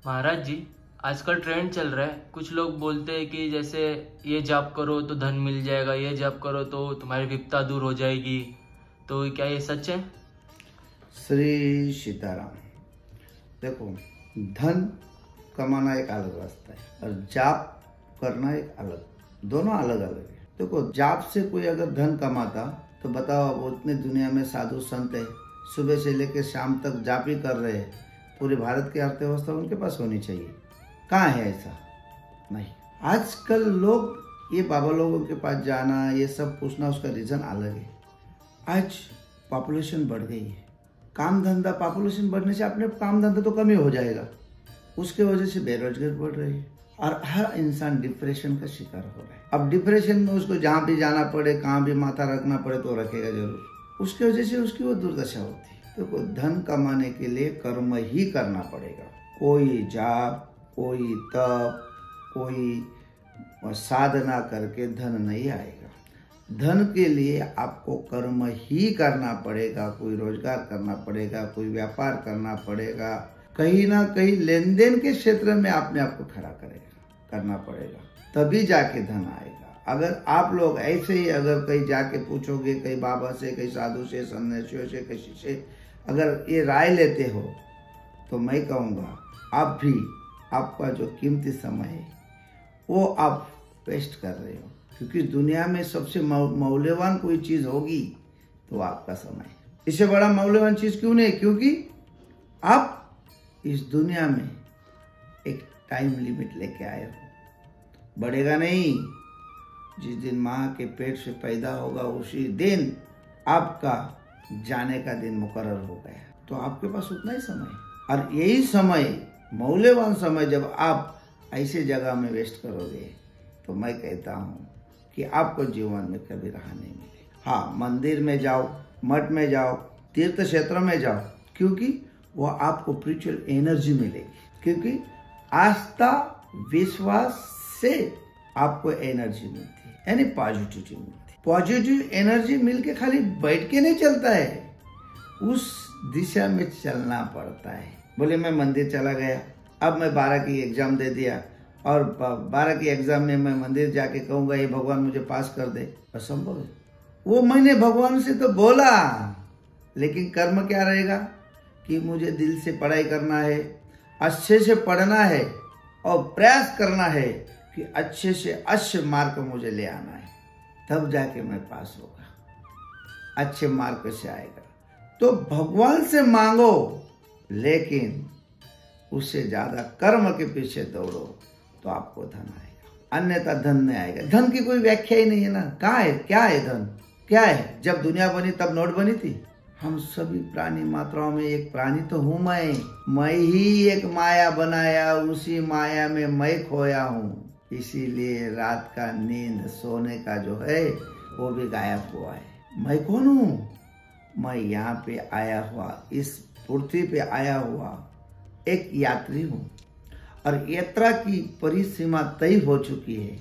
महाराज जी, आजकल ट्रेंड चल रहा है। कुछ लोग बोलते हैं कि जैसे ये जाप करो तो धन मिल जाएगा, ये जाप करो तो तुम्हारी विपदा दूर हो जाएगी। तो क्या ये सच है? श्री सीताराम। देखो, धन कमाना एक अलग रास्ता है और जाप करना एक अलग, दोनों अलग अलग है। देखो, जाप से कोई अगर धन कमाता तो बताओ, वो इतने दुनिया में साधु संत है, सुबह से लेकर शाम तक जाप ही कर रहे हैं, पूरे भारत की अर्थव्यवस्था उनके पास होनी चाहिए। कहाँ है ऐसा? नहीं। आजकल लोग ये बाबा लोगों के पास जाना, ये सब पूछना, उसका रीजन अलग है। आज पॉपुलेशन बढ़ गई है, काम धंधा, पॉपुलेशन बढ़ने से अपने काम धंधा तो कम ही हो जाएगा, उसके वजह से बेरोजगारी बढ़ रही है और हर इंसान डिप्रेशन का शिकार हो रहा है। अब डिप्रेशन में उसको जहाँ भी जाना पड़े, कहाँ भी माथा रखना पड़े तो रखेगा जरूर, उसके वजह से उसकी वो दुर्दशा होती है। देखो, धन कमाने के लिए कर्म ही करना पड़ेगा। कोई जाप, कोई तप, कोई साधना करके धन नहीं आएगा। धन के लिए आपको कर्म ही करना पड़ेगा, कोई रोजगार करना पड़ेगा, कोई व्यापार करना पड़ेगा, कहीं ना कहीं लेन देन के क्षेत्र में आपने आपको खड़ा करना पड़ेगा, तभी जाके धन आएगा। अगर आप लोग ऐसे ही अगर कहीं जाके पूछोगे, कहीं बाबा से, कहीं साधु से, सन्यासियों से, किसी से अगर ये राय लेते हो तो मैं कहूँगा आप भी आपका जो कीमती समय है वो आप वेस्ट कर रहे हो, क्योंकि दुनिया में सबसे मौल्यवान कोई चीज होगी तो आपका समय है। इससे बड़ा मौल्यवान चीज क्यों नहीं? क्योंकि आप इस दुनिया में एक टाइम लिमिट लेके आए हो, बढ़ेगा नहीं। जिस दिन माँ के पेट से पैदा होगा उसी दिन आपका जाने का दिन मुकर्रर हो गया, तो आपके पास उतना ही समय है। और यही समय, मौल्यवान समय, जब आप ऐसे जगह में वेस्ट करोगे तो मैं कहता हूँ कि आपको जीवन में कभी राह नहीं मिलेगी। हाँ, मंदिर में जाओ, मठ में जाओ, तीर्थ क्षेत्र में जाओ, क्योंकि वो आपको स्पिरिचुअल एनर्जी मिलेगी, क्योंकि आस्था विश्वास से आपको एनर्जी मिलती है, यानी पॉजिटिविटी मिलती है। पॉजिटिव एनर्जी मिलके खाली बैठ के नहीं चलता है, उस दिशा में चलना पड़ता है। बोले मैं मंदिर चला गया, अब मैं 12 की एग्जाम दे दिया और 12 की एग्जाम में मैं मंदिर जाके कहूंगा ये भगवान मुझे पास कर दे, असंभव है। वो मैंने भगवान से तो बोला, लेकिन कर्म क्या रहेगा कि मुझे दिल से पढ़ाई करना है, अच्छे से पढ़ना है और प्रयास करना है कि अच्छे से अच्छे मार्क मुझे ले आना है, तब जाके मैं पास होगा, अच्छे मार्क से आएगा। तो भगवान से मांगो, लेकिन उससे ज्यादा कर्म के पीछे दौड़ो तो आपको धन आएगा, अन्यथा धन नहीं आएगा। धन की कोई व्याख्या ही नहीं है ना। कहाँ है, क्या है धन? क्या है? जब दुनिया बनी तब नोट बनी थी। हम सभी प्राणी मात्राओं में एक प्राणी तो हूँ मैं ही एक माया बनाया, उसी माया में मैं खोया हूँ, इसीलिए रात का नींद सोने का जो है वो भी गायब हुआ है। मैं कौन हूँ? मैं यहाँ पे आया हुआ, इस पृथ्वी पे आया हुआ एक यात्री हूँ और यात्रा की परिसीमा तय हो चुकी है,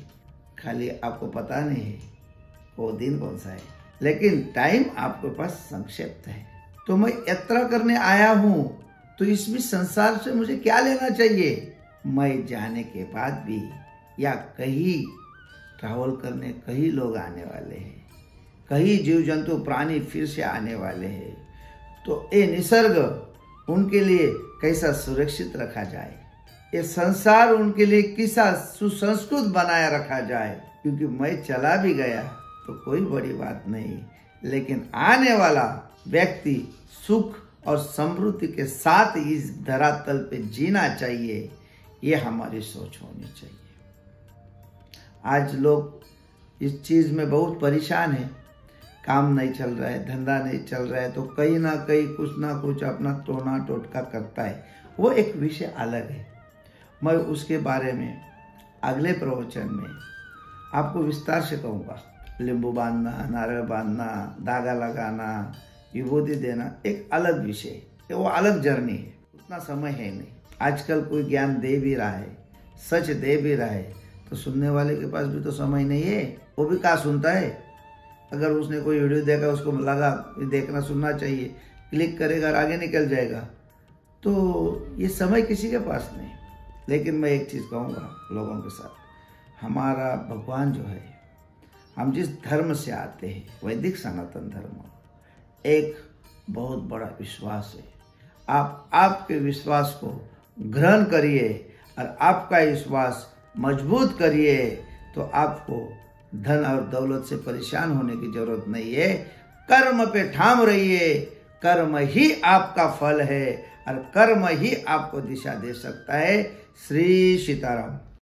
खाली आपको पता नहीं है वो दिन कौन सा है, लेकिन टाइम आपके पास संक्षिप्त है। तो मैं यात्रा करने आया हूँ, तो इसमें संसार से मुझे क्या लेना चाहिए? मैं जाने के बाद भी या कहीं ट्रैवल करने कई लोग आने वाले हैं, कई जीव जंतु प्राणी फिर से आने वाले हैं, तो ये निसर्ग उनके लिए कैसा सुरक्षित रखा जाए, ये संसार उनके लिए किसा सुसंस्कृत बनाया रखा जाए। क्योंकि मैं चला भी गया तो कोई बड़ी बात नहीं, लेकिन आने वाला व्यक्ति सुख और समृद्धि के साथ इस धरातल पे जीना चाहिए, ये हमारी सोच होनी चाहिए। आज लोग इस चीज में बहुत परेशान है, काम नहीं चल रहा है, धंधा नहीं चल रहा है, तो कहीं ना कहीं कुछ ना कुछ अपना टोना टोटका करता है। वो एक विषय अलग है, मैं उसके बारे में अगले प्रवचन में आपको विस्तार से कहूँगा। नींबू बांधना, नारियल बांधना, धागा लगाना, विभूति देना एक अलग विषय है, वो अलग जर्नी है, उतना समय है नहीं। आजकल कोई ज्ञान दे भी रहा है, सच दे भी रहा है, तो सुनने वाले के पास भी तो समय नहीं है, वो भी कहाँ सुनता है। अगर उसने कोई वीडियो देखा, उसको लगा देखना सुनना चाहिए, क्लिक करेगा और आगे निकल जाएगा, तो ये समय किसी के पास नहीं। लेकिन मैं एक चीज़ कहूँगा लोगों के साथ, हमारा भगवान जो है, हम जिस धर्म से आते हैं, वैदिक सनातन धर्म, एक बहुत बड़ा विश्वास है। आप आपके विश्वास को ग्रहण करिए और आपका विश्वास मजबूत करिए, तो आपको धन और दौलत से परेशान होने की जरूरत नहीं है। कर्म पे ठाम रहिए, कर्म ही आपका फल है और कर्म ही आपको दिशा दे सकता है। श्री सीताराम।